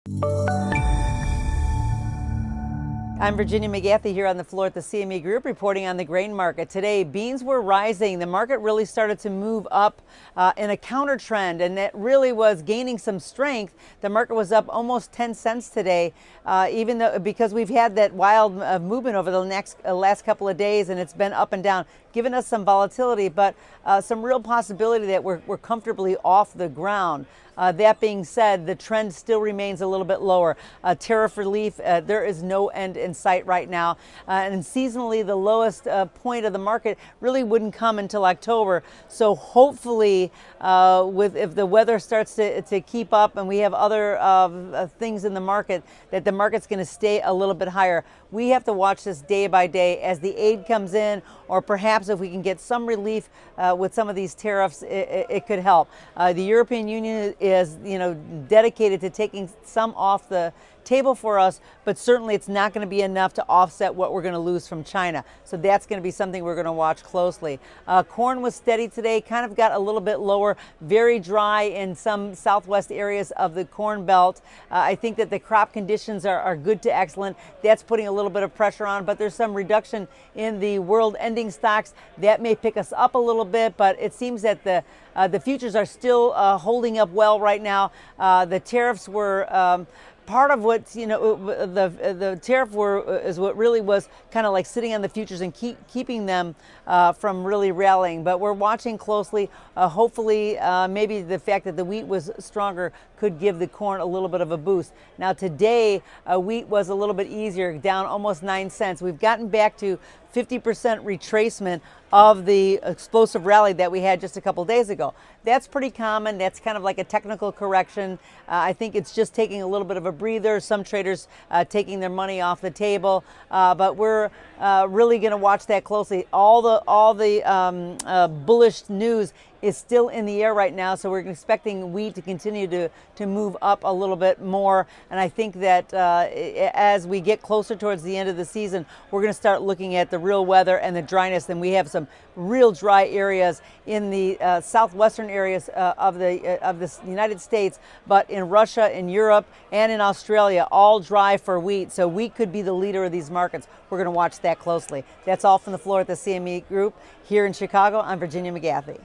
I'm Virginia McGathey here on the floor at the CME Group reporting on the grain market. Today, beans were rising. The market really started to move up in a counter trend, and it really was gaining some strength. The market was up almost 10 cents today, even though because we've had that wild movement over the last couple of days, and it's been up and down, giving us some volatility, but some real possibility that we're comfortably off the ground. That being said, the trend still remains a little bit lower. Tariff relief, there is no end in sight right now. And seasonally, the lowest point of the market really wouldn't come until October. So hopefully, if the weather starts to keep up and we have other things in the market, that the market's going to stay a little bit higher. We have to watch this day by day as the aid comes in, or perhaps if we can get some relief with some of these tariffs, it could help. The European Union is, dedicated to taking some off the table for us, but certainly it's not going to be enough to offset what we're going to lose from China. So that's going to be something we're going to watch closely. Corn was steady today, kind of got a little bit lower, very dry in some southwest areas of the Corn Belt. I think that the crop conditions are good to excellent. That's putting a little bit of pressure on, but there's some reduction in the world ending stocks. That may pick us up a little bit, but it seems that the futures are still holding up well right now. The tariffs were part of what, the tariff is what really was kind of like sitting on the futures and keeping them from really rallying. But we're watching closely. Hopefully, maybe the fact that the wheat was stronger could give the corn a little bit of a boost. Now today, wheat was a little bit easier, down almost 9 cents. We've gotten back to 50% retracement of the explosive rally that we had just a couple days ago. That's pretty common. That's kind of like a technical correction. I think it's just taking a little bit of a breather. Some traders taking their money off the table, but we're really going to watch that closely. All the bullish news is still in the air right now, so we're expecting wheat to continue to move up a little bit more. And I think that as we get closer towards the end of the season, we're going to start looking at the real weather and the dryness. And we have some real dry areas in the southwestern areas of the United States, but in Russia, in Europe, and in Australia, all dry for wheat. So wheat could be the leader of these markets. We're going to watch that closely. That's all from the floor at the CME Group here in Chicago. I'm Virginia McGathey.